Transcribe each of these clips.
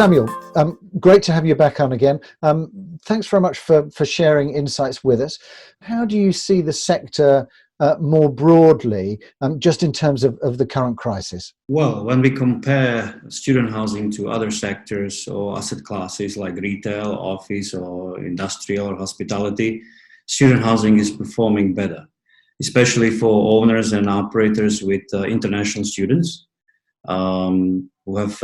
Samuel, great to have you back on again. Thanks very much for sharing insights with us. How do you see the sector more broadly, just in terms of the current crisis? Well, when we compare student housing to other sectors or asset classes like retail, office, or industrial or hospitality, student housing is performing better, especially for owners and operators with international students who have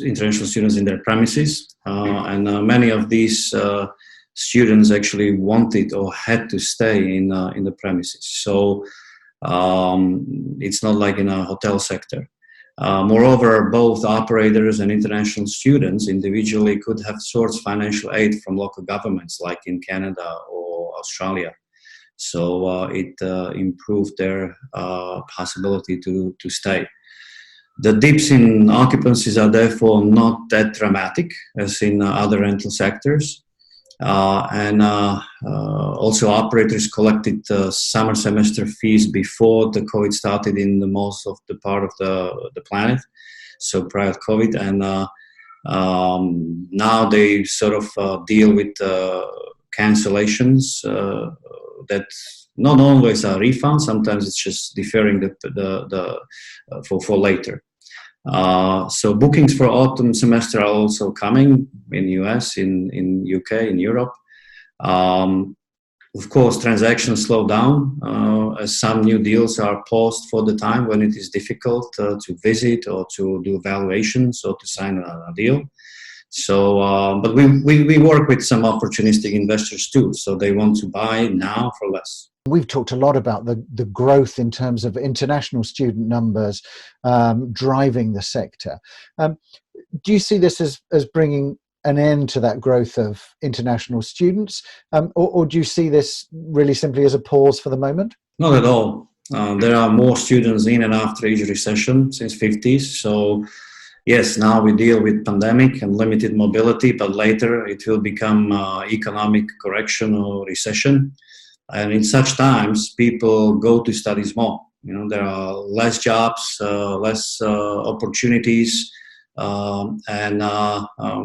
international students in their premises. And many of these students actually wanted or had to stay in the premises. So it's not like in a hotel sector. Moreover, both operators and international students individually could have sourced financial aid from local governments, like in Canada or Australia. So it improved their possibility to stay. The dips in occupancies are therefore not that dramatic as in other rental sectors. And also operators collected summer semester fees before the COVID started in the most of the part of the planet, so prior to COVID. And now they sort of deal with cancellations that not always are refunds. Sometimes it's just deferring for later. So bookings for autumn semester are also coming in US, in UK, in Europe. Of course, transactions slow down as some new deals are paused for the time when it is difficult to visit or to do valuations or to sign a deal. So, but we work with some opportunistic investors too. So they want to buy now for less. We've talked a lot about the growth in terms of international student numbers driving the sector. Do you see this as bringing an end to that growth of international students, or do you see this really simply as a pause for the moment? Not at all. There are more students in and after Asia recession since 50s. So yes, now we deal with pandemic and limited mobility, but later it will become economic correction or recession. And in such times, people go to studies more. You know, there are less jobs, less opportunities, and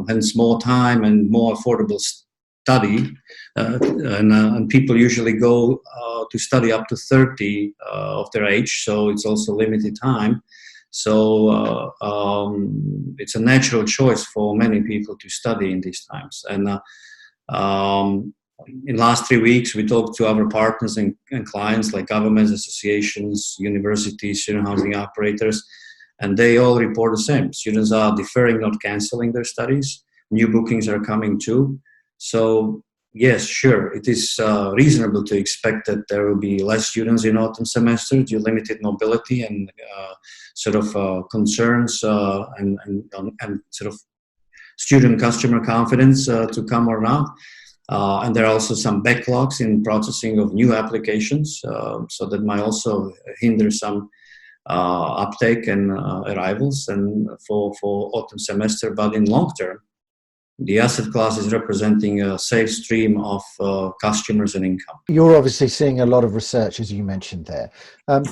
hence more time and more affordable study. And people usually go to study up to 30 of their age, so it's also limited time. So it's a natural choice for many people to study in these times. And in the last 3 weeks, we talked to our partners and clients like governments, associations, universities, student housing operators, and they all report the same. Students are deferring, not canceling their studies. New bookings are coming too. So yes, sure, it is reasonable to expect that there will be less students in autumn semester due to limited mobility and sort of concerns and sort of student customer confidence to come or not. And there are also some backlogs in processing of new applications, so that might also hinder some uptake and arrivals and for autumn semester. But in long term, the asset class is representing a safe stream of customers and income. You're obviously seeing a lot of research, as you mentioned there. And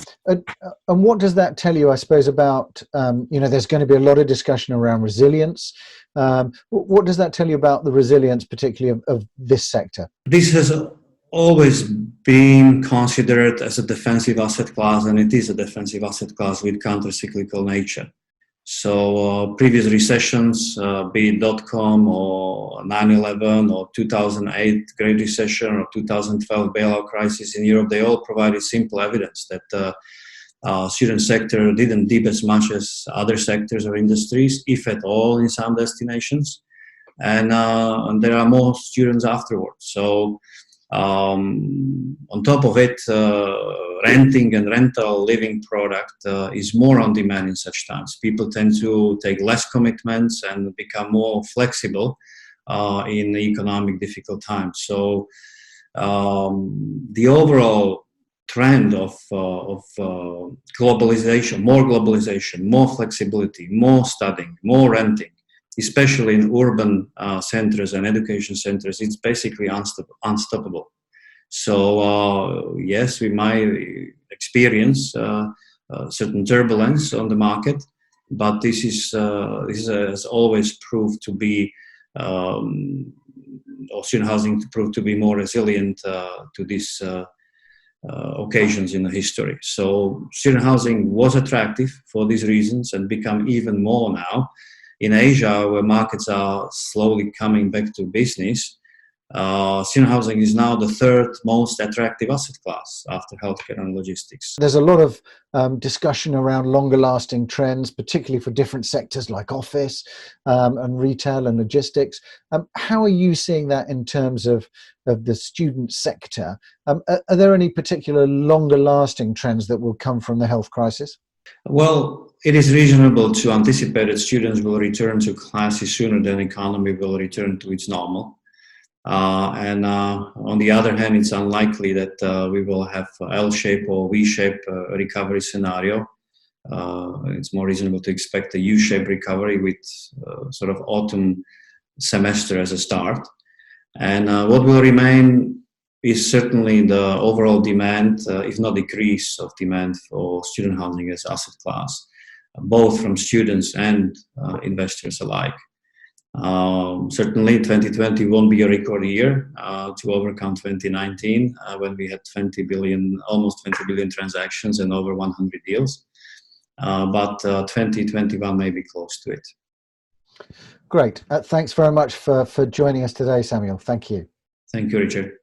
what does that tell you, I suppose, about, there's going to be a lot of discussion around resilience. What does that tell you about the resilience, particularly of this sector? This has always been considered as a defensive asset class, and it is a defensive asset class with counter-cyclical nature. So previous recessions, be it .com or 9/11 or 2008 Great Recession or 2012 bailout crisis in Europe, they all provided simple evidence that the student sector didn't dip as much as other sectors or industries, if at all, in some destinations. And there are more students afterwards. So on top of it, renting and rental living product is more on demand in such times. People tend to take less commitments and become more flexible in economic difficult times. So the overall trend of globalization, more flexibility, more studying, more renting, especially in urban centers and education centers, it's basically unstoppable. So yes, we might experience certain turbulence on the market, but this has always proved to be, or student housing to prove to be more resilient to these occasions in the history. So student housing was attractive for these reasons and become even more now. In Asia, where markets are slowly coming back to business, student housing is now the third most attractive asset class after healthcare and logistics. There's a lot of discussion around longer lasting trends, particularly for different sectors like office and retail and logistics. How are you seeing that in terms of the student sector? Are there any particular longer lasting trends that will come from the health crisis? Well, it is reasonable to anticipate that students will return to classes sooner than the economy will return to its normal. And on the other hand, it's unlikely that we will have L-shape or V-shape recovery scenario. It's more reasonable to expect a U-shape recovery with sort of autumn semester as a start. And what will remain is certainly the overall demand, if not decrease of demand for student housing as asset class, both from students and investors alike. Certainly 2020 won't be a record year to overcome 2019 when we had almost 20 billion transactions and over 100 deals. But 2021 may be close to it. Great. Thanks very much for joining us today, Samuel. Thank you. Thank you, Richard.